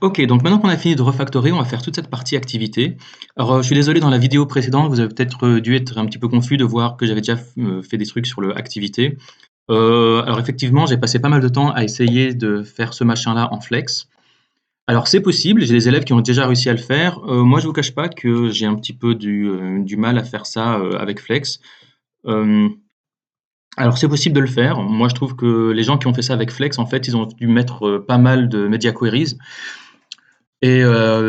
Ok, donc maintenant qu'on a fini de refactorer, on va faire toute cette partie activité. Alors, je suis désolé, dans la vidéo précédente, vous avez peut-être dû être un petit peu confus de voir que j'avais déjà fait des trucs sur le activité. Alors effectivement, j'ai passé pas mal de temps à essayer de faire ce machin-là en flex. Alors c'est possible, j'ai des élèves qui ont déjà réussi à le faire. Moi, je vous cache pas que j'ai un petit peu du mal à faire ça avec flex. Euh, alors c'est possible de le faire. Moi, je trouve que les gens qui ont fait ça avec flex, en fait, ils ont dû mettre pas mal de media queries. Et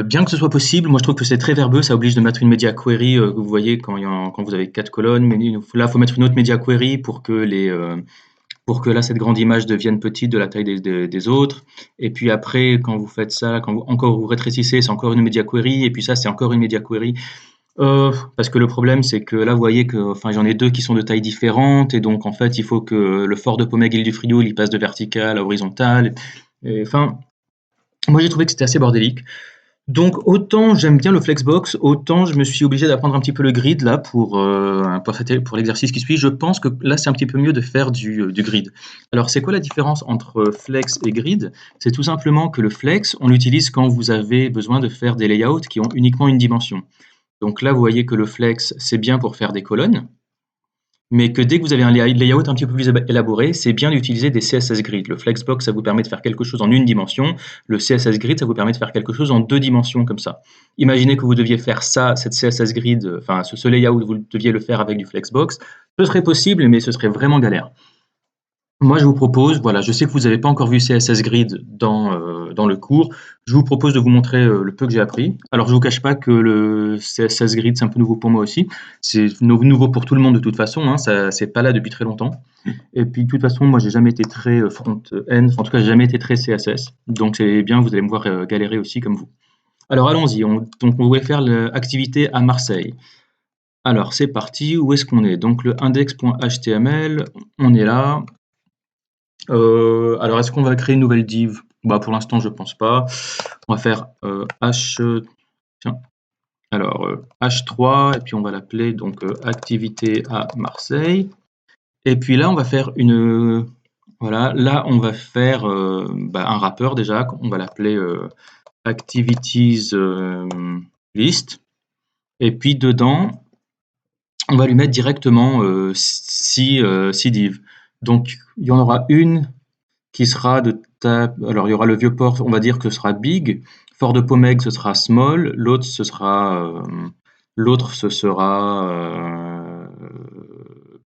bien que ce soit possible, moi je trouve que c'est très verbeux, ça oblige de mettre une media query, que vous voyez quand vous avez 4 colonnes, mais là, il faut mettre une autre media query pour que là, cette grande image devienne petite de la taille des autres. Et puis après, quand vous faites ça, quand encore vous rétrécissez, c'est encore une media query, et puis ça, c'est encore une media query. Parce que le problème, c'est que là, vous voyez que, enfin, j'en ai deux qui sont de tailles différentes, et donc en fait, il faut que le fort de Pomègue du Friot, il passe de vertical à horizontal. Et, enfin, moi j'ai trouvé que c'était assez bordélique. Donc autant j'aime bien le Flexbox, autant je me suis obligé d'apprendre un petit peu le grid là pour l'exercice qui suit. Je pense que là c'est un petit peu mieux de faire du grid. Alors c'est quoi la différence entre Flex et grid? C'est tout simplement que le Flex, on l'utilise quand vous avez besoin de faire des layouts qui ont uniquement une dimension. Donc là vous voyez que le Flex c'est bien pour faire des colonnes, mais que dès que vous avez un layout un petit peu plus élaboré, c'est bien d'utiliser des CSS Grid. Le Flexbox, ça vous permet de faire quelque chose en une dimension. Le CSS Grid, ça vous permet de faire quelque chose en deux dimensions, comme ça. Imaginez que vous deviez faire ça, cette CSS Grid, enfin ce layout, vous deviez le faire avec du Flexbox. Ce serait possible, mais ce serait vraiment galère. Moi, je vous propose, voilà, je sais que vous n'avez pas encore vu CSS Grid dans le cours. Je vous propose de vous montrer le peu que j'ai appris. Alors, je ne vous cache pas que le CSS Grid, c'est un peu nouveau pour moi aussi. C'est nouveau pour tout le monde de toute façon, hein, ça, c'est pas là depuis très longtemps. Et puis, de toute façon, moi, j'ai jamais été très front-end, en tout cas, j'ai jamais été très CSS. Donc, c'est bien, vous allez me voir galérer aussi comme vous. Alors, allons-y. Donc, on voulait faire l'activité à Marseille. Alors, c'est parti. Où est-ce qu'on est? Donc, le index.html, on est là. Alors, est-ce qu'on va créer une nouvelle div? Bah, pour l'instant, je pense pas. On va faire tiens, alors H3 et puis on va l'appeler donc activité à Marseille. Et puis là, on va faire voilà, là on va faire un wrapper déjà. On va l'appeler activities list. Et puis dedans, on va lui mettre directement 6 div. Donc il y en aura une qui sera de type. Alors, il y aura le vieux port, on va dire que ce sera big. Fort de Pomègue, ce sera small. L'autre, ce sera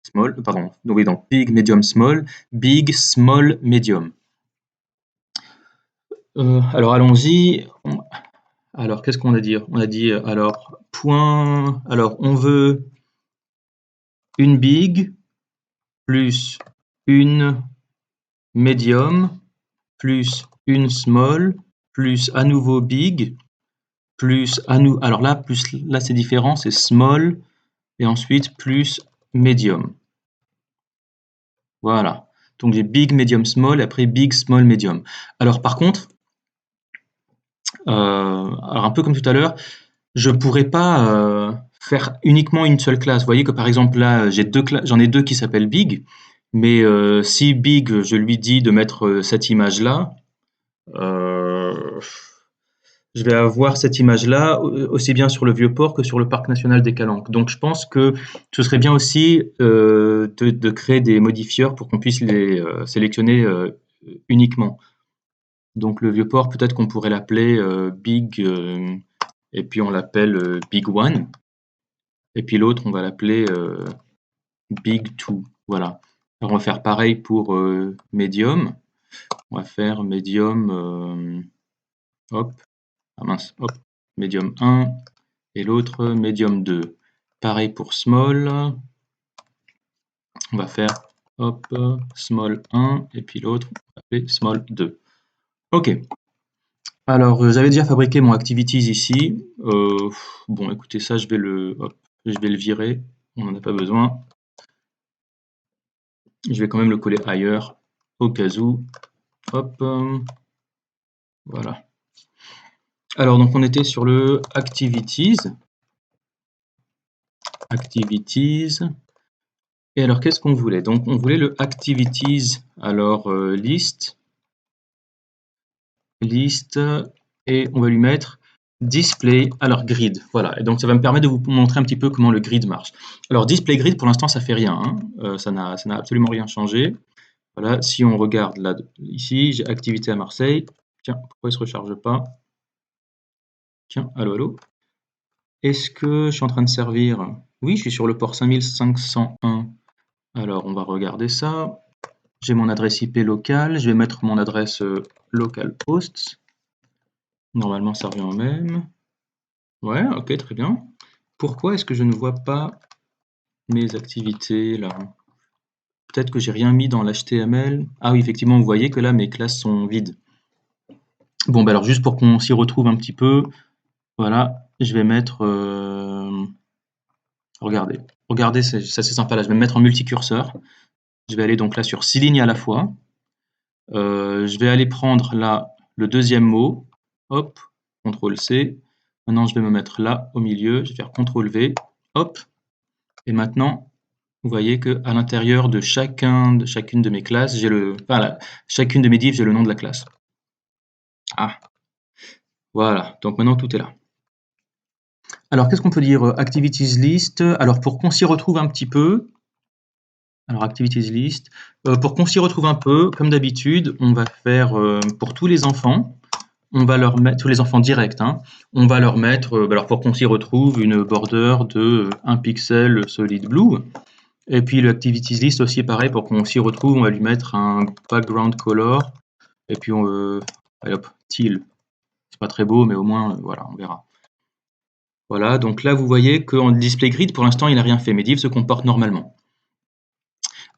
small. Pardon. Donc, oui, donc big, medium, small. Big, small, medium. Alors, allons-y. Alors, qu'est-ce qu'on a dit? On a dit, alors, point. Alors, on veut une big plus une medium plus une small plus à nouveau big plus à nous. Alors là, c'est différent, c'est small et ensuite plus medium. Voilà. Donc j'ai big, medium, small et après big, small, medium. Alors par contre, alors un peu comme tout à l'heure, je pourrais pas faire uniquement une seule classe. Vous voyez que par exemple là, j'en ai deux qui s'appellent big, mais si big, je lui dis de mettre cette image-là, euh, je vais avoir cette image-là aussi bien sur le Vieux-Port que sur le parc national des Calanques. Donc je pense que ce serait bien aussi de créer des modifieurs pour qu'on puisse les sélectionner uniquement. Donc le Vieux-Port, peut-être qu'on pourrait l'appeler Big, et puis on l'appelle Big One. Et puis l'autre, on va l'appeler Big Two. Voilà. Alors on va faire pareil pour Medium. On va faire Medium, hop, ah mince, hop, Medium 1 et l'autre Medium 2. Pareil pour Small, on va faire hop, Small 1 et puis l'autre, on va appeler Small 2. Ok, alors j'avais déjà fabriqué mon Activities ici. Bon, écoutez, ça je vais le virer, on n'en a pas besoin. Je vais quand même le coller ailleurs, au cas où. Hop, voilà. Alors, donc on était sur le Activities. Activities. Et alors, qu'est-ce qu'on voulait? Donc, on voulait le Activities, alors list, et on va lui mettre display, alors grid, voilà. Et donc ça va me permettre de vous montrer un petit peu comment le grid marche. Alors display grid, pour l'instant, ça fait rien, hein. Ça n'a absolument rien changé. Voilà, si on regarde là, ici, j'ai activité à Marseille. Tiens, pourquoi il ne se recharge pas? Tiens, allô, allô. Est-ce que je suis en train de servir? Oui, je suis sur le port 5501. Alors, on va regarder ça. J'ai mon adresse IP locale. Je vais mettre mon adresse localhost. Normalement, ça revient au même. Ouais, ok, très bien. Pourquoi est-ce que je ne vois pas mes activités là? Peut-être que j'ai rien mis dans l'HTML. Ah oui, effectivement, vous voyez que là, mes classes sont vides. Bon, bah alors, juste pour qu'on s'y retrouve un petit peu, voilà, je vais mettre... regardez, regardez, ça c'est sympa là, je vais me mettre en multicurseur. Je vais aller donc là sur 6 lignes à la fois. Je vais aller prendre là le deuxième mot. Hop, CTRL-C. Maintenant, je vais me mettre là au milieu. Je vais faire CTRL-V. Hop. Et maintenant, vous voyez qu'à l'intérieur de chacune de mes classes, j'ai chacune de mes divs, j'ai le nom de la classe. Ah, voilà. Donc maintenant, tout est là. Alors, qu'est-ce qu'on peut dire? Activities list. Alors, pour qu'on s'y retrouve un petit peu, alors activities list, pour qu'on s'y retrouve un peu, comme d'habitude, on va faire pour tous les enfants, on va leur mettre, tous les enfants directs, hein, on va leur mettre, alors pour qu'on s'y retrouve, une border de 1 pixel solid blue. Et puis l'activities list aussi pareil, pour qu'on s'y retrouve, on va lui mettre un background color. Et puis allez hop, teal. C'est pas très beau, mais au moins, voilà, on verra. Voilà, donc là vous voyez qu'en display grid, pour l'instant, il n'a rien fait. Mes divs se comportent normalement.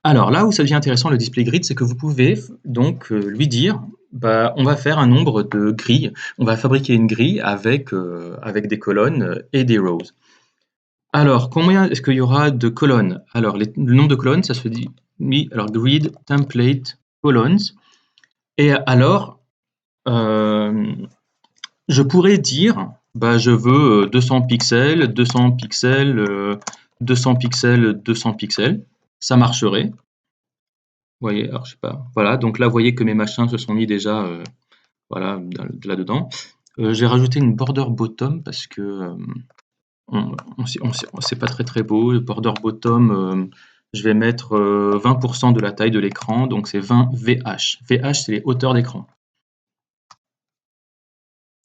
Alors là où ça devient intéressant le display grid, c'est que vous pouvez donc lui dire, bah, on va faire un nombre de grilles, on va fabriquer une grille avec, avec des colonnes et des rows. Alors, combien est-ce qu'il y aura de colonnes? Alors, le nombre de colonnes, ça se dit, alors grid, template, columns. Et alors, je pourrais dire, bah, je veux 200 pixels, 200 pixels, 200 pixels, 200 pixels. Ça marcherait. Vous voyez, alors je sais pas. Voilà, donc là, vous voyez que mes machins se sont mis déjà voilà, là-dedans. J'ai rajouté une border bottom parce que c'est pas très très beau. Le border bottom, je vais mettre 20% de la taille de l'écran, donc c'est 20 VH. VH, c'est les hauteurs d'écran.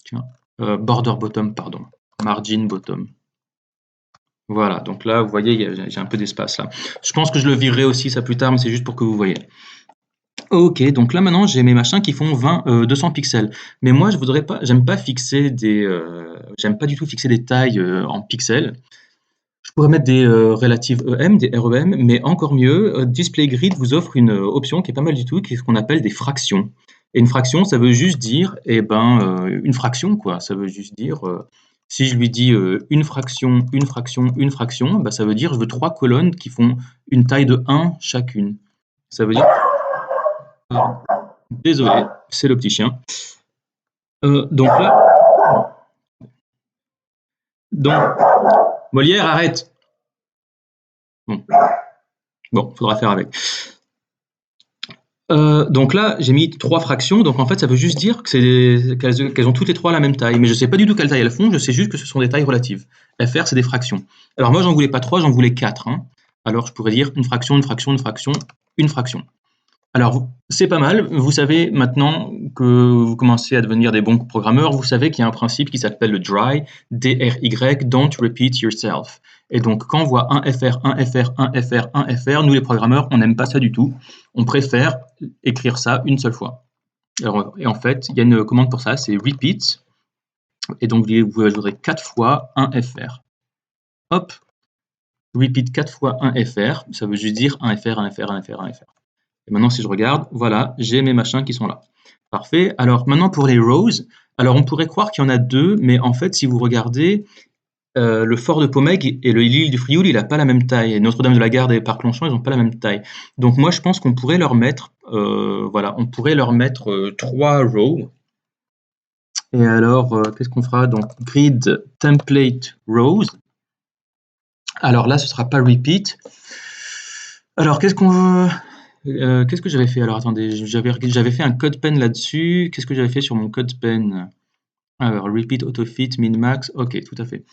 Tiens, border bottom, pardon. Margin bottom. Voilà, donc là, vous voyez, j'ai un peu d'espace là. Je pense que je le virerai aussi ça plus tard, mais c'est juste pour que vous voyez. Ok, donc là maintenant j'ai mes machins qui font 200 pixels. Mais moi je voudrais pas, j'aime pas fixer j'aime pas du tout fixer des tailles en pixels. Je pourrais mettre des relatives EM, des REM, mais encore mieux, Display Grid vous offre une option qui est pas mal du tout, qui est ce qu'on appelle des fractions. Et une fraction, ça veut juste dire, eh ben, une fraction quoi. Ça veut juste dire, si je lui dis une fraction, une fraction, une fraction, bah, ça veut dire je veux 3 colonnes qui font une taille de 1 chacune. Ça veut dire désolé, c'est le petit chien. Donc là, donc, Molière, arrête. Bon, faudra faire avec. Donc là, j'ai mis 3 fractions, donc en fait, ça veut juste dire qu'elles ont toutes les 3 la même taille. Mais je sais pas du tout quelle taille elles font, je sais juste que ce sont des tailles relatives. FR, c'est des fractions. Alors moi, j'en voulais pas 3, j'en voulais 4. Hein. Alors je pourrais dire une fraction, une fraction, une fraction, une fraction. Alors, c'est pas mal. Vous savez maintenant que vous commencez à devenir des bons programmeurs, vous savez qu'il y a un principe qui s'appelle le DRY, D-R-Y, Don't Repeat Yourself. Et donc, quand on voit 1 FR, 1 FR, 1 FR, 1 FR, nous les programmeurs, on n'aime pas ça du tout. On préfère écrire ça une seule fois. Alors, et en fait, il y a une commande pour ça, c'est repeat. Et donc, vous ajouterez 4 fois 1 FR. Hop, repeat 4 fois 1 FR, ça veut juste dire 1 FR, 1 FR, 1 FR, 1 FR. Et maintenant, si je regarde, voilà, j'ai mes machins qui sont là. Parfait. Alors maintenant pour les rows, alors on pourrait croire qu'il y en a 2, mais en fait, si vous regardez, le fort de Pomègue et l'île du Frioul, il n'a pas la même taille. Et Notre-Dame de la Garde et Parc Longchamp, ils n'ont pas la même taille. Donc moi, je pense qu'on pourrait leur mettre, voilà, on pourrait leur mettre 3 rows. Et alors, qu'est-ce qu'on fera? Donc grid template rows. Alors là, ce sera pas repeat. Alors qu'est-ce que j'avais fait? Alors attendez, j'avais fait un code pen là-dessus. Qu'est-ce que j'avais fait sur mon code pen? Alors, repeat, auto-fit, min-max, ok, tout à fait.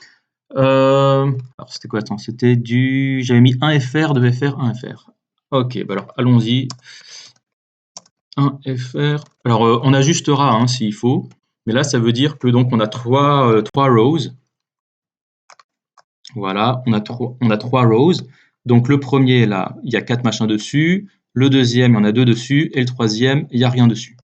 Alors, c'était quoi? Attends, c'était du... J'avais mis 1 FR, 2 FR, 1 FR. Ok, bah alors, allons-y. 1 FR. Alors, on ajustera hein, s'il faut. Mais là, ça veut dire que donc on a trois rows. Voilà, on a trois rows. Donc le premier, là, il y a 4 machins dessus. Le deuxième, il y en a 2 dessus. Et le troisième, il n'y a rien dessus.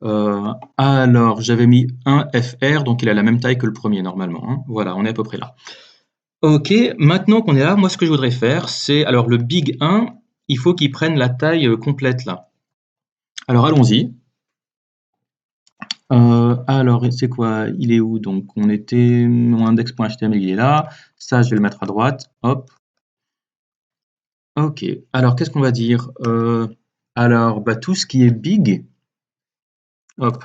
Alors, j'avais mis 1 FR, donc il a la même taille que le premier normalement. Hein. Voilà, on est à peu près là. Ok, maintenant qu'on est là, moi ce que je voudrais faire, c'est... Alors le big 1, il faut qu'il prenne la taille complète là. Alors allons-y. Alors, c'est quoi? Il est où? Donc, on était... Mon index.html, il est là. Ça, je vais le mettre à droite. Hop. Ok. Alors, qu'est-ce qu'on va dire? Alors, bah, tout ce qui est big, hop.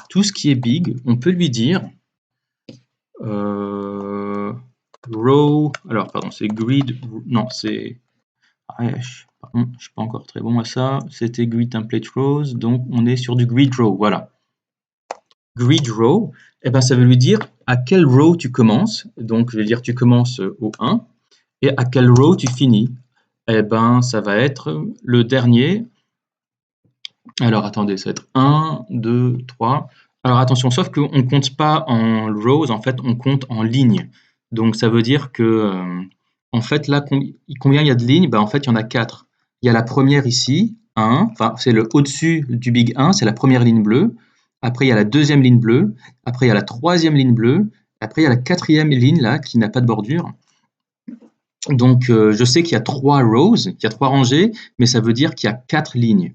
Tout ce qui est big, on peut lui dire row. Alors, pardon, c'est grid. Non, c'est... Ouais, pardon, je suis pas encore très bon à ça. C'était grid template rows, donc on est sur du grid row. Voilà. Grid row, eh ben, ça veut lui dire à quelle row tu commences. Donc, je vais dire tu commences au 1 et à quelle row tu finis. Eh ben, ça va être le dernier. Alors, attendez, ça va être 1, 2, 3. Alors, attention, sauf qu'on ne compte pas en rows, en fait, on compte en lignes. Donc, ça veut dire que, en fait, là, combien il y a de lignes? Ben, en fait, il y en a 4. Il y a la première ici, 1, enfin, c'est le au-dessus du big 1, c'est la première ligne bleue. Après, il y a la deuxième ligne bleue. Après, il y a la troisième ligne bleue. Après, il y a la quatrième ligne, là, qui n'a pas de bordure. Donc, je sais qu'il y a 3 rows, qu'il y a 3 rangées, mais ça veut dire qu'il y a 4 lignes.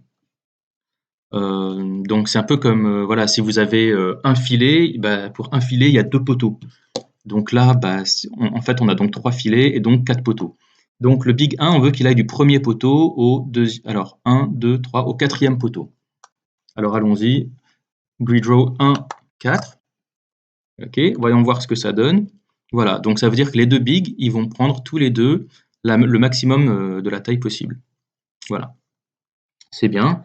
Donc c'est un peu comme voilà, si vous avez un filet, bah, pour un filet, il y a 2 poteaux. Donc là, bah, en fait, on a donc 3 filets et donc 4 poteaux. Donc le big 1, on veut qu'il aille du premier poteau au deuxième. Alors 1, 2, 3, au quatrième poteau. Alors allons-y. Grid row 1, 4. Ok, voyons voir ce que ça donne. Voilà, donc ça veut dire que les deux bigs, ils vont prendre tous les deux le maximum de la taille possible. Voilà, c'est bien.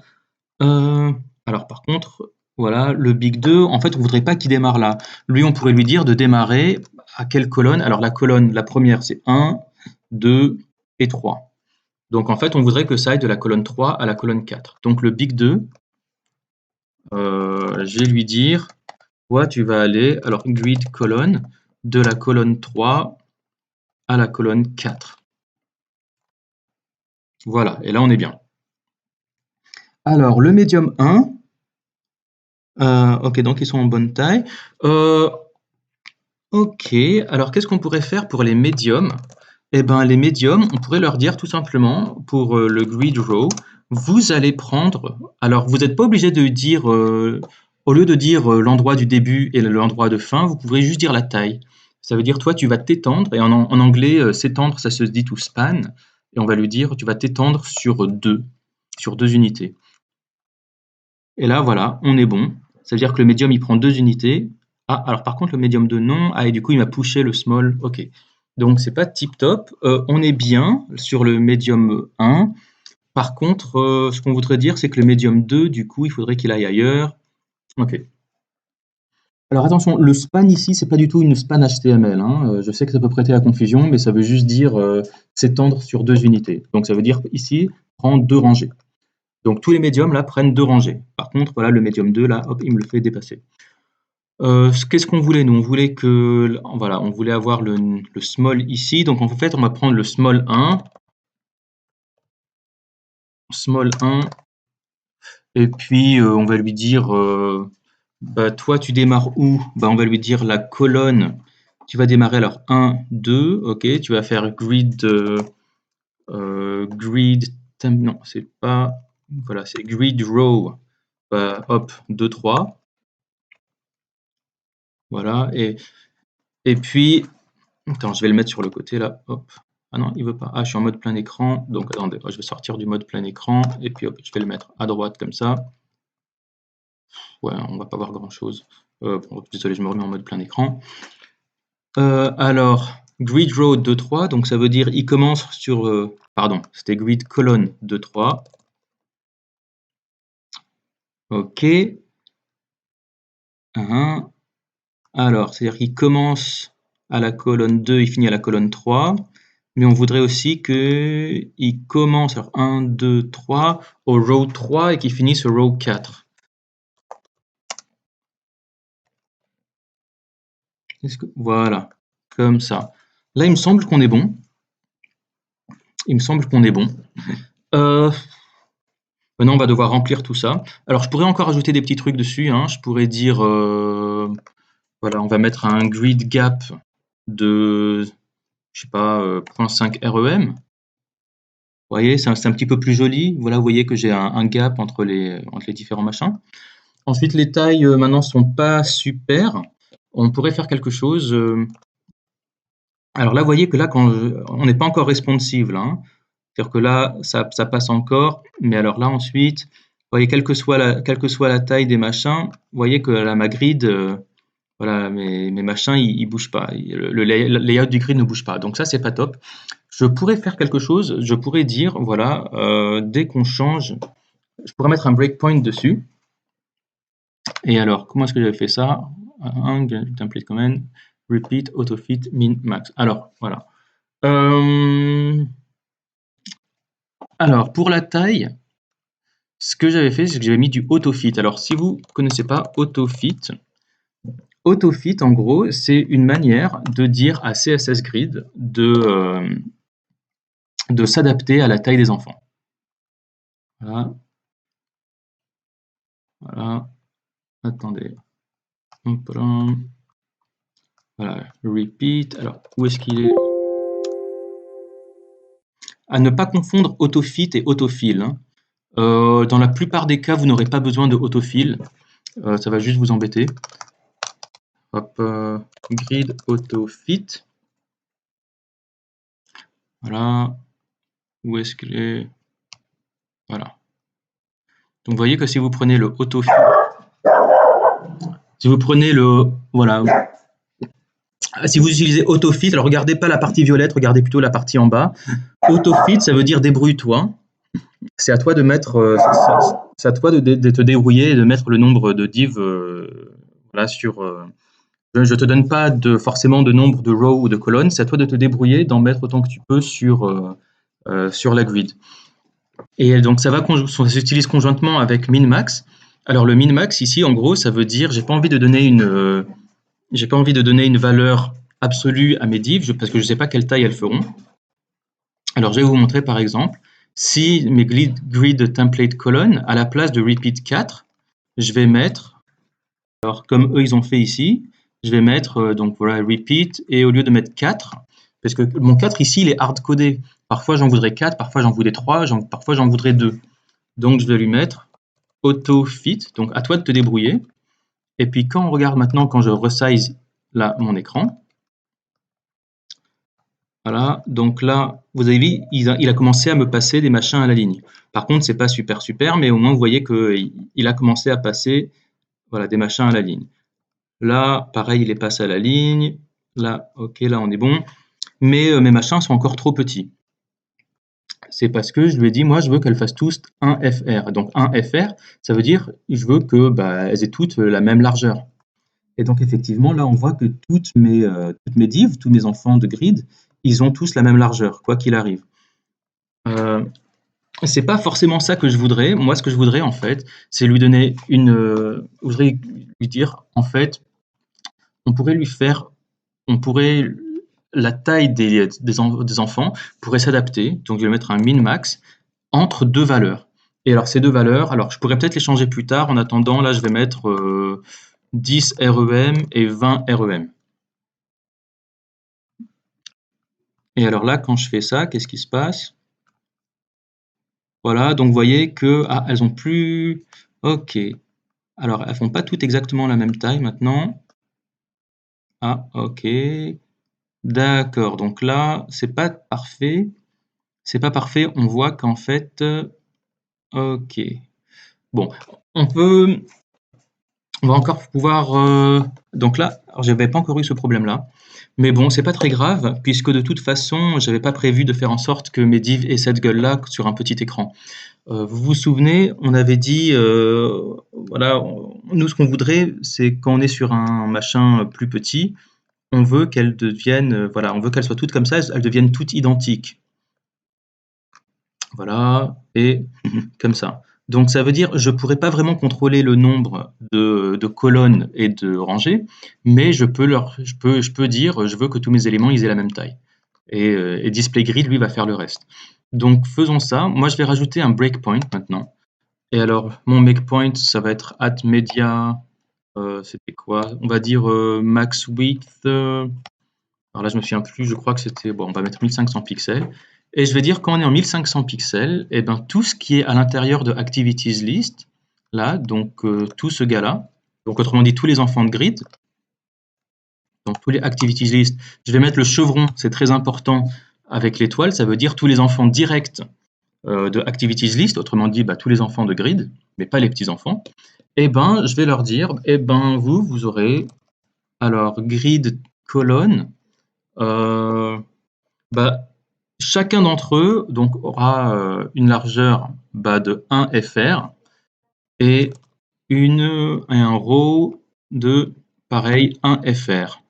Alors par contre, voilà, le big 2, en fait, on voudrait pas qu'il démarre là. Lui, on pourrait lui dire de démarrer à quelle colonne? Alors la colonne, la première, c'est 1, 2 et 3. Donc en fait, on voudrait que ça aille de la colonne 3 à la colonne 4. Donc le big 2, je vais lui dire, toi, tu vas aller, alors grid colonne, de la colonne 3 à la colonne 4. Voilà, et là, on est bien. Alors, le médium 1, ok, donc ils sont en bonne taille. Ok, alors qu'est-ce qu'on pourrait faire pour les médiums? Eh ben, les médiums, on pourrait leur dire tout simplement, pour le grid row, vous allez prendre... Alors, vous n'êtes pas obligé de dire, au lieu de dire l'endroit du début et l'endroit de fin, vous pourrez juste dire la taille. Ça veut dire, toi, tu vas t'étendre, et en anglais, s'étendre, ça se dit to span, et on va lui dire, tu vas t'étendre sur deux unités. Et là, voilà, on est bon. Ça veut dire que le médium, il prend 2 unités. Ah, alors par contre, le médium de non, ah, et du coup, il m'a pushé le small. Ok. Donc, c'est pas tip top. On est bien sur le médium 1. Par contre, ce qu'on voudrait dire, c'est que le médium 2, du coup, il faudrait qu'il aille ailleurs. Ok. Alors attention, le span ici, c'est pas du tout une span HTML. Hein. Je sais que ça peut prêter à confusion, mais ça veut juste dire s'étendre sur 2 unités. Donc, ça veut dire ici, prend 2 rangées. Donc tous les médiums là prennent 2 rangées. Par contre, voilà, le médium 2 là, hop, il me le fait dépasser. Qu'est-ce qu'on voulait nous? On voulait que, voilà, on voulait avoir le small ici. Donc en fait, on va prendre le small 1, et puis on va lui dire, bah, toi tu démarres où? Bah, on va lui dire la colonne. Tu vas démarrer alors 1, 2, ok. Tu vas faire grid, non, c'est pas, voilà, c'est grid row. Bah, hop, 2, 3. Voilà, et puis, attends, je vais le mettre sur le côté là, hop. Ah non, il veut pas. Ah, je suis en mode plein écran, donc attendez, je vais sortir du mode plein écran, et puis hop, je vais le mettre à droite comme ça. Ouais, on va pas voir grand chose. Bon, désolé, je me remets en mode plein écran. Alors, grid row 2, 3, donc ça veut dire il commence sur, pardon, c'était grid colonne 2, 3. Ok. Hein. Alors, c'est-à-dire qu'il commence à la colonne 2, il finit à la colonne 3, mais on voudrait aussi qu'il commence, alors 1, 2, 3, au row 3 et qu'il finisse au row 4. Voilà, comme ça. Là, il me semble qu'on est bon. Il me semble qu'on est bon. Maintenant, on va devoir remplir tout ça. Alors, je pourrais encore ajouter des petits trucs dessus, hein. Je pourrais dire, voilà, on va mettre un grid gap de, je sais pas, 0.5 REM. Vous voyez, c'est un petit peu plus joli. Voilà, vous voyez que j'ai un gap entre les différents machins. Ensuite, les tailles, maintenant, sont pas super. On pourrait faire quelque chose. Alors là, vous voyez que là, on n'est pas encore responsive, là, hein. C'est-à-dire que là, ça passe encore, mais alors là, ensuite, vous voyez, quelle que soit la taille des machins, vous voyez que là, ma grid, voilà, mes machins, ils bougent pas. Le layout du grid ne bouge pas. Donc ça, c'est pas top. Je pourrais faire quelque chose. Je pourrais dire, voilà, dès qu'on change, je pourrais mettre un breakpoint dessus. Et alors, comment est-ce que j'avais fait ça? Template comment, repeat, autofit, min, max. Alors, voilà. Alors, pour la taille, ce que j'avais fait, c'est que j'avais mis du autofit. Alors, si vous ne connaissez pas autofit, en gros, c'est une manière de dire à CSS Grid de s'adapter à la taille des enfants. Voilà. Voilà. Attendez. Hop là. Voilà. Repeat. Alors, où est-ce qu'il est? À ne pas confondre autofit et autofill, hein. Dans la plupart des cas, vous n'aurez pas besoin de autofill. Ça va juste vous embêter. Hop, grid autofit. Voilà. Où est-ce qu'il est? Voilà. Donc vous voyez que si vous prenez le autofill, si vous prenez le, voilà, si vous utilisez autofit, alors regardez pas la partie violette, regardez plutôt la partie en bas. Autofit, ça veut dire débrouille-toi. C'est à toi de mettre, c'est à toi de te débrouiller et de mettre le nombre de divs, voilà, sur. Je te donne pas forcément de nombre de rows ou de colonnes, c'est à toi de te débrouiller, d'en mettre autant que tu peux sur la grid. Et donc ça s'utilise conjointement avec min-max. Alors le min-max ici, en gros, ça veut dire j'ai pas envie de donner une valeur absolue à mes divs parce que je ne sais pas quelle taille elles feront. Alors je vais vous montrer par exemple, si mes grid template colonne, à la place de repeat 4, je vais mettre, alors comme eux ils ont fait ici, je vais mettre donc voilà repeat et au lieu de mettre 4, parce que mon 4 ici il est hard codé. Parfois j'en voudrais 4, parfois j'en voudrais 3, parfois j'en voudrais 2. Donc je vais lui mettre auto-fit, donc à toi de te débrouiller. Et puis quand on regarde maintenant, quand je resize là mon écran, voilà, donc là, vous avez vu, il a commencé à me passer des machins à la ligne. Par contre, c'est pas super, mais au moins vous voyez qu'il a commencé à passer, voilà, des machins à la ligne. Là, pareil, il est passé à la ligne. Là, ok, là on est bon. Mais mes machins sont encore trop petits. C'est parce que je lui ai dit, moi, je veux qu'elles fassent tous un FR. Donc un FR, ça veut dire, je veux que elles aient toutes la même largeur. Et donc effectivement, là, on voit que toutes mes divs, tous mes enfants de grid, ils ont tous la même largeur, quoi qu'il arrive. C'est pas forcément ça que je voudrais. Moi, ce que je voudrais, en fait, c'est lui donner je voudrais lui dire, en fait, on pourrait la taille des enfants pourrait s'adapter. Donc, je vais mettre un min-max entre deux valeurs. Et alors, ces deux valeurs, alors, je pourrais peut-être les changer plus tard. En attendant, là, je vais mettre 10 REM et 20 REM. Et alors là, quand je fais ça, qu'est-ce qui se passe? Voilà, donc vous voyez que elles ont plus. Ok. Alors, elles font pas toutes exactement la même taille maintenant. Ah, ok. D'accord. Donc là, c'est pas parfait. C'est pas parfait. On voit qu'en fait, ok. Bon, on peut. On va encore pouvoir... donc là, je n'avais pas encore eu ce problème-là. Mais bon, c'est pas très grave, puisque de toute façon, j'avais pas prévu de faire en sorte que mes divs aient cette gueule-là sur un petit écran. Vous vous souvenez, on avait dit, voilà, nous ce qu'on voudrait, c'est quand on est sur un machin plus petit, on veut qu'elles deviennent, voilà, on veut qu'elles soient toutes comme ça, elles deviennent toutes identiques. Voilà, et comme ça. Donc ça veut dire, je pourrais pas vraiment contrôler le nombre de colonnes et de rangées, mais je peux dire, je veux que tous mes éléments ils aient la même taille. Et DisplayGrid, lui, va faire le reste. Donc faisons ça. Moi, je vais rajouter un breakpoint maintenant. Et alors, mon breakpoint, ça va être at media. C'était quoi? On va dire max width. Alors là, je me souviens plus. Je crois que c'était. Bon, on va mettre 1500 pixels. Et je vais dire quand on est en 1500 pixels, et ben tout ce qui est à l'intérieur de activities list, là, donc tout ce gars-là, donc autrement dit tous les enfants de grid, donc tous les activities list, je vais mettre le chevron, c'est très important, avec l'étoile, ça veut dire tous les enfants directs de activities list, autrement dit tous les enfants de grid, mais pas les petits-enfants. Et ben, je vais leur dire, et ben vous aurez alors grid colonne, euh, bah, chacun d'entre eux donc aura une largeur de 1 fr et un row de pareil 1 fr.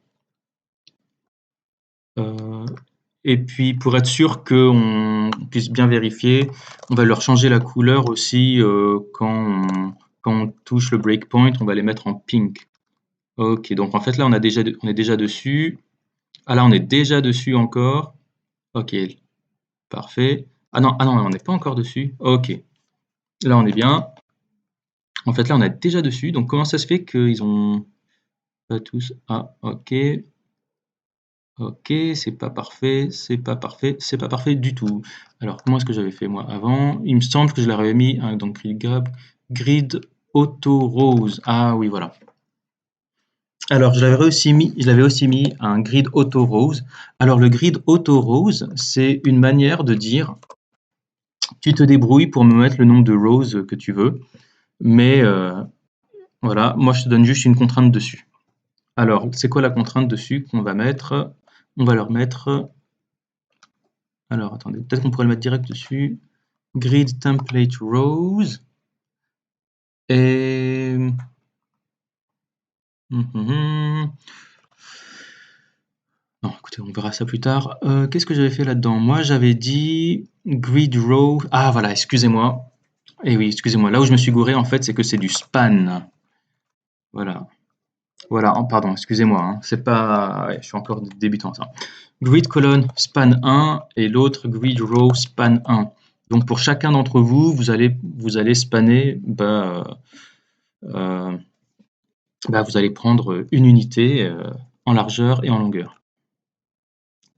Et puis pour être sûr qu'on puisse bien vérifier, on va leur changer la couleur aussi quand on touche le breakpoint, on va les mettre en pink. Ok, donc en fait là on est déjà dessus. Ah là on est déjà dessus encore. Ok, parfait. Ah non, on n'est pas encore dessus. Ok, là on est bien. En fait là on est déjà dessus. Donc comment ça se fait qu'ils ont pas tous... Ah ok. Ok, c'est pas parfait, c'est pas parfait, c'est pas parfait du tout. Alors, comment est-ce que j'avais fait moi avant? Il me semble que je l'avais mis dans Grid Grab, Grid Auto Rose. Ah oui, voilà. Alors, je l'avais aussi mis un Grid Auto Rose. Alors, le Grid Auto Rose, c'est une manière de dire, tu te débrouilles pour me mettre le nombre de roses que tu veux, mais voilà, moi je te donne juste une contrainte dessus. Alors, c'est quoi la contrainte dessus qu'on va mettre? On va leur mettre. Alors, attendez, peut-être qu'on pourrait le mettre direct dessus. Grid template rows. Et... Non, écoutez, on verra ça plus tard. Qu'est-ce que j'avais fait là-dedans? Moi, j'avais dit grid row. Ah, voilà, excusez-moi. Eh oui, excusez-moi. Là où je me suis gouré, en fait, c'est que c'est du span. Voilà. Voilà, pardon, excusez-moi. C'est pas... ouais, je suis encore débutant, ça. Grid colonne span 1 et l'autre grid row span 1. Donc, pour chacun d'entre vous, vous allez spanner... euh, vous allez prendre une unité en largeur et en longueur.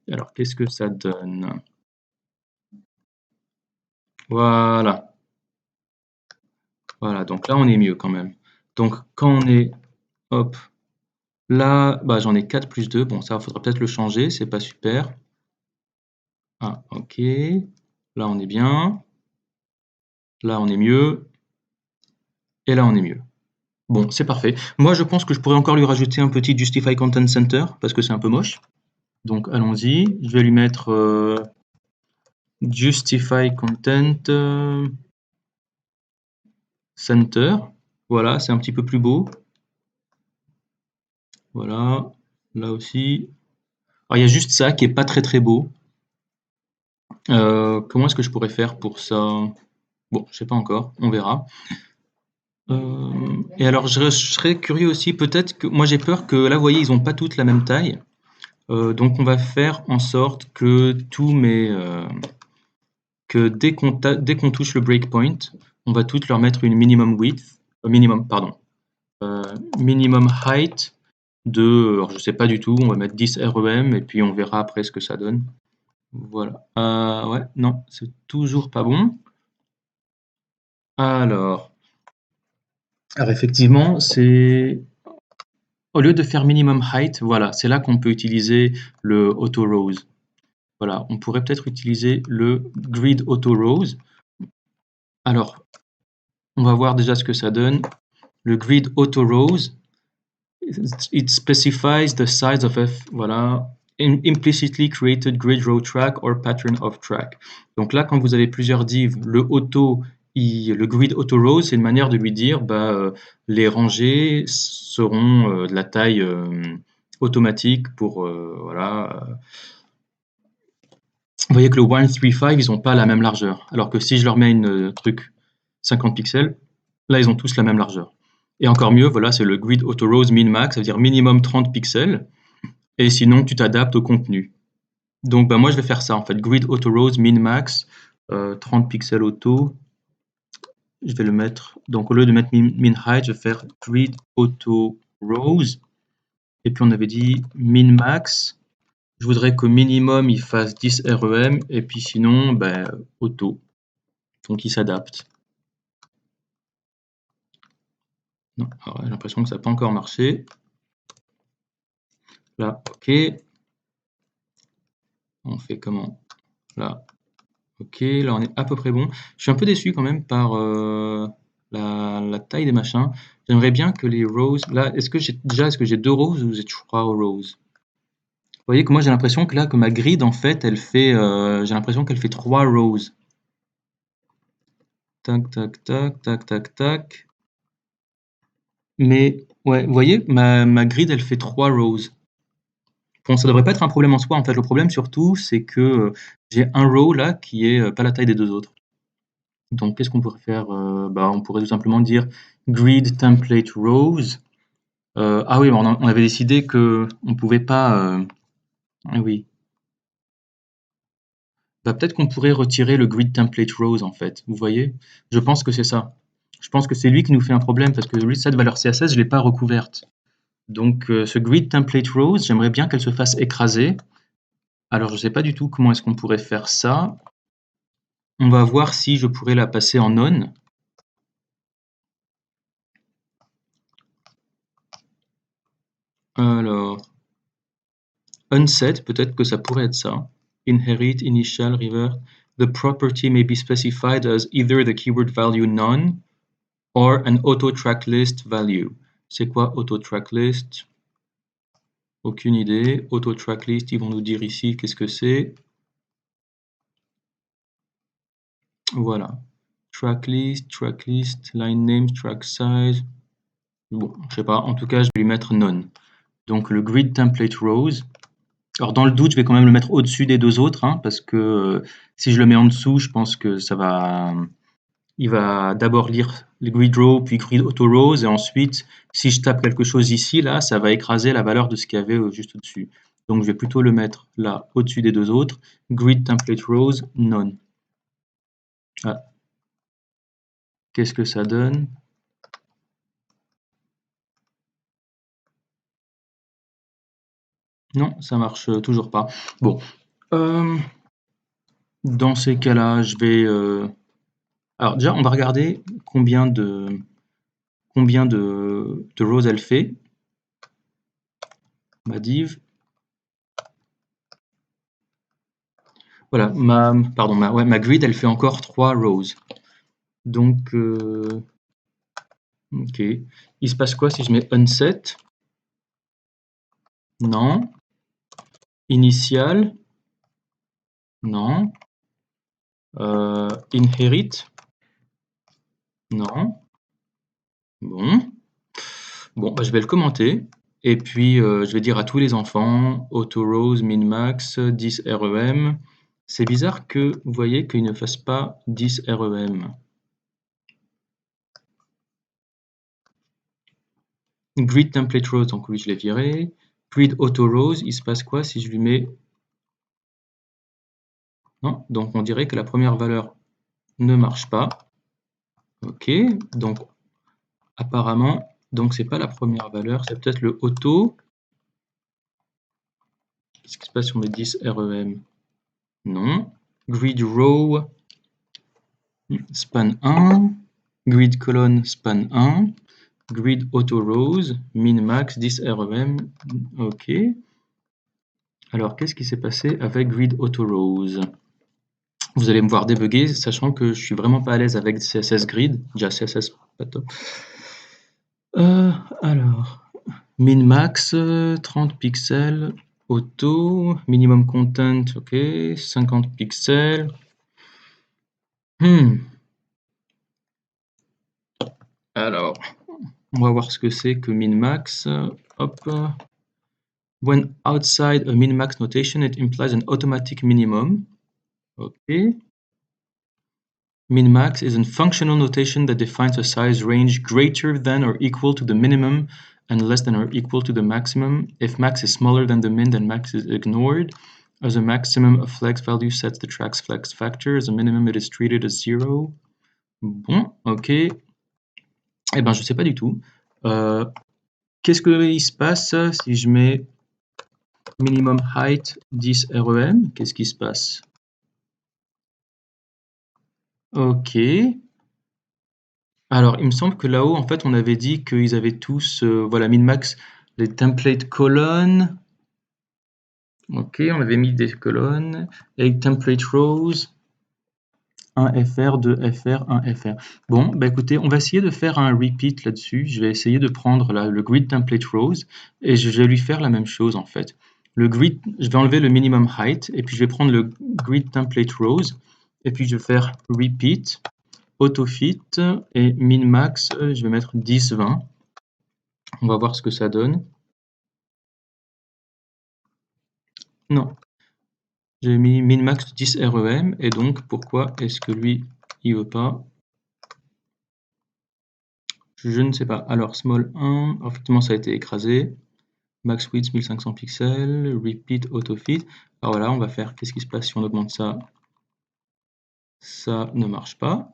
Alors, qu'est-ce que ça donne? Voilà. Voilà, donc là, on est mieux quand même. Donc, quand on est... Hop. Là, j'en ai 4 plus 2. Bon, ça, il faudra peut-être le changer. C'est pas super. Ah, ok. Là, on est bien. Là, on est mieux. Et là, on est mieux. Bon, c'est parfait. Moi, je pense que je pourrais encore lui rajouter un petit Justify Content Center, parce que c'est un peu moche. Donc, allons-y. Je vais lui mettre Justify Content Center. Voilà, c'est un petit peu plus beau. Voilà, là aussi. Alors, il y a juste ça qui est pas très très beau. Comment est-ce que je pourrais faire pour ça? Bon, je sais pas encore, on verra. Et alors, je serais curieux aussi, peut-être que moi j'ai peur que là, vous voyez, ils ont pas toutes la même taille. Donc, on va faire en sorte que que dès qu'on touche le breakpoint, on va toutes leur mettre une minimum width, minimum height alors je sais pas du tout, on va mettre 10 REM et puis on verra après ce que ça donne. Voilà. Ouais, non, c'est toujours pas bon. Alors, effectivement, c'est au lieu de faire minimum height, voilà, c'est là qu'on peut utiliser le auto rose. Voilà, on pourrait peut-être utiliser le grid auto rose. Alors, on va voir déjà ce que ça donne. le grid auto rows, it specifies the size of voilà, implicitly created grid row track or pattern of track. Donc là, quand vous avez plusieurs divs, le grid auto rows, c'est une manière de lui dire, les rangées seront de la taille automatique pour, voilà. Vous voyez que le 1, 3, 5, ils n'ont pas la même largeur. Alors que si je leur mets une truc 50 pixels, là, ils ont tous la même largeur. Et encore mieux, voilà, c'est le grid auto rows min max, ça veut dire minimum 30 pixels. Et sinon, tu t'adaptes au contenu. Donc, moi, je vais faire ça, en fait. Grid auto rows min max, 30 pixels auto. Je vais le mettre, donc au lieu de mettre min height, je vais faire grid auto rows. Et puis, on avait dit min max. Je voudrais qu'au minimum, il fasse 10 REM. Et puis sinon, auto. Donc, il s'adapte. Non, j'ai l'impression que ça n'a pas encore marché. Là, OK. On fait comment? Là, OK. Là, on est à peu près bon. Je suis un peu déçu quand même par la taille des machins. J'aimerais bien que les rows... Là, est-ce que j'ai 2 rows ou j'ai 3 rows? Vous voyez que moi, j'ai l'impression que là, que ma grid, en fait, elle fait... j'ai l'impression qu'elle fait 3 rows. Tac, tac, tac, tac, tac, tac. Mais, ouais, vous voyez, ma grid, elle fait 3 rows. Bon, ça devrait pas être un problème en soi. En fait, le problème surtout, c'est que j'ai un row là qui est pas la taille des 2 autres. Donc, qu'est-ce qu'on pourrait faire? On pourrait tout simplement dire grid template rows. Ah oui, on avait décidé que on pouvait pas. Ah oui. Peut-être qu'on pourrait retirer le grid template rows en fait. Vous voyez? Je pense que c'est ça. Je pense que c'est lui qui nous fait un problème parce que cette valeur CSS, je l'ai pas recouverte. Donc, ce grid template rows, j'aimerais bien qu'elle se fasse écraser. Alors, je ne sais pas du tout comment est-ce qu'on pourrait faire ça. On va voir si je pourrais la passer en on. Alors, unset, peut-être que ça pourrait être ça. Inherit, initial, revert. The property may be specified as either the keyword value none or an auto track list value. C'est quoi auto track list? Aucune idée. Auto track list, ils vont nous dire ici qu'est-ce que c'est. Voilà. Track list, line name, track size. Bon, je sais pas. En tout cas, je vais lui mettre none. Donc le grid template rows. Alors dans le doute, je vais quand même le mettre au-dessus des 2 autres, hein, parce que si je le mets en dessous, je pense que il va d'abord lire le grid row, puis grid auto rows, et ensuite, si je tape quelque chose ici, là, ça va écraser la valeur de ce qu'il y avait juste au-dessus. Donc je vais plutôt le mettre là, au-dessus des 2 autres. Grid template rows, none. Ah. Qu'est-ce que ça donne? Non, ça marche toujours pas. Bon. Dans ces cas-là, je vais... Alors déjà, on va regarder combien de rows elle fait. Ma div. Voilà, ma grid, elle fait encore 3 rows. Donc, ok. Il se passe quoi si je mets unset? Non. Initial? Non. Inherit? Non. Bon. Bon, je vais le commenter. Et puis, je vais dire à tous les enfants, auto rows, min max, 10 REM. C'est bizarre que vous voyez qu'il ne fasse pas 10 REM. Grid template rows, donc oui, je l'ai viré. Grid auto rows, il se passe quoi si je lui mets... Non, donc on dirait que la première valeur ne marche pas. Ok, donc apparemment, donc c'est pas la première valeur, c'est peut-être le auto. Qu'est-ce qui se passe si on met 10 REM? Non. Grid row, span 1. Grid colonne, span 1. Grid auto rows, min max 10 REM. Ok. Alors, qu'est-ce qui s'est passé avec grid auto rows? Vous allez me voir débugger, sachant que je suis vraiment pas à l'aise avec CSS grid. Déjà, CSS, pas top. Alors, min-max, 30 pixels, auto, minimum content, ok, 50 pixels. Alors, on va voir ce que c'est que min-max. Hop. When outside a min-max notation, it implies an automatic minimum. Ok. Min-max is a functional notation that defines a size range greater than or equal to the minimum and less than or equal to the maximum. If max is smaller than the min, then max is ignored. As a maximum, a flex value sets the track's flex factor. As a minimum, it is treated as 0. Bon, ok. Eh ben, je sais pas du tout. Qu'est-ce qu'il se passe si je mets minimum height 10 REM? Qu'est-ce qui se passe? Ok. Alors, il me semble que là-haut, en fait, on avait dit qu'ils avaient tous, voilà, min-max, les template colonnes. Ok, on avait mis des colonnes. Et template rows, 1 FR, 2 FR, 1 FR. Bon, bah écoutez, on va essayer de faire un repeat là-dessus. Je vais essayer de prendre là, le grid template rows et je vais lui faire la même chose en fait. Le grid, je vais enlever le minimum height et puis je vais prendre le grid template rows et puis je vais faire repeat. Autofit et min-max, je vais mettre 10, 20. On va voir ce que ça donne. Non, j'ai mis min-max 10 REM et donc pourquoi est-ce que lui il veut pas? Je ne sais pas. Alors small 1, effectivement ça a été écrasé. Max width 1500 pixels, repeat autofit. Alors voilà, on va faire, qu'est-ce qui se passe si on augmente ça? Ça ne marche pas.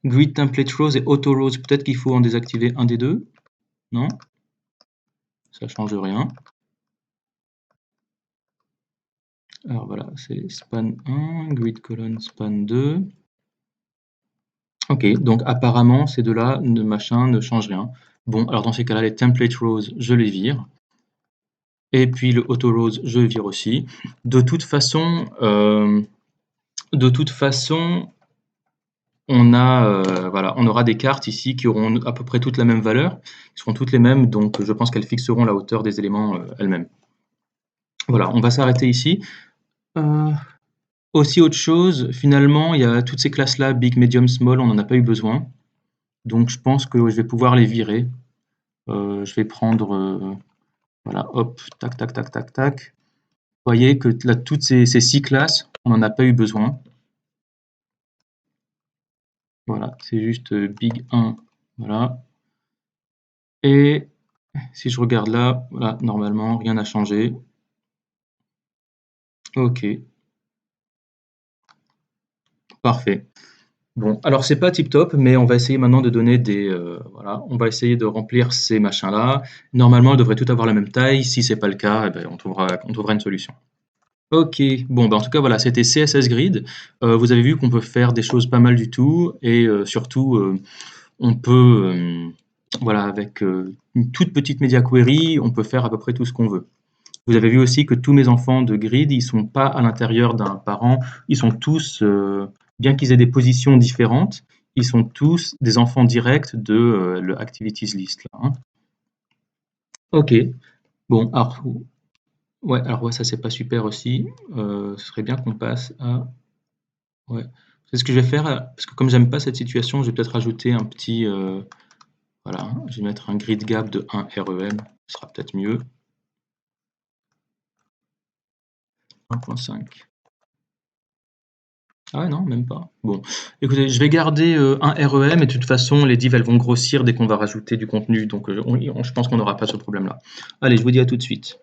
Grid template rows et auto rows, peut-être qu'il faut en désactiver un des deux. Non, ça change rien. Alors voilà, c'est span 1, grid colonne span 2. Ok, donc apparemment ces deux-là, machin, ne changent rien. Bon, alors dans ces cas-là, les template rows, je les vire. Et puis le auto rows, je le vire aussi. De toute façon, voilà, on aura des cartes ici qui auront à peu près toutes la même valeur, qui seront toutes les mêmes, donc je pense qu'elles fixeront la hauteur des éléments elles-mêmes. Voilà, on va s'arrêter ici. Aussi autre chose, finalement, il y a toutes ces classes-là, big, medium, small, on n'en a pas eu besoin. Donc je pense que je vais pouvoir les virer. Je vais prendre, voilà, hop, tac, tac, tac, tac, tac. Vous voyez que là, toutes ces 6 classes, on n'en a pas eu besoin. Voilà, c'est juste big 1, voilà. Et si je regarde là, voilà, normalement, rien n'a changé. Ok. Parfait. Bon, alors c'est pas tip top, mais on va essayer maintenant de donner des, voilà, on va essayer de remplir ces machins-là. Normalement, elles devraient toutes avoir la même taille. Si c'est pas le cas, eh ben, on trouvera une solution. Ok, bon, bah en tout cas, voilà, c'était CSS Grid. Vous avez vu qu'on peut faire des choses pas mal du tout, et surtout, on peut, voilà, avec une toute petite media query, on peut faire à peu près tout ce qu'on veut. Vous avez vu aussi que tous mes enfants de grid, ils sont pas à l'intérieur d'un parent, ils sont tous, bien qu'ils aient des positions différentes, ils sont tous des enfants directs de le activities list là, hein. Ok, bon, alors ouais, ça c'est pas super aussi. Ce serait bien qu'on passe à, ouais, c'est ce que je vais faire parce que comme j'aime pas cette situation, je vais peut-être rajouter un petit, voilà, je vais mettre un grid gap de 1 REM, ce sera peut-être mieux. 1.5. Ah ouais, non, même pas. Bon, écoutez, je vais garder un REM et de toute façon, les divs, elles vont grossir dès qu'on va rajouter du contenu. Donc, je pense qu'on n'aura pas ce problème-là. Allez, je vous dis à tout de suite.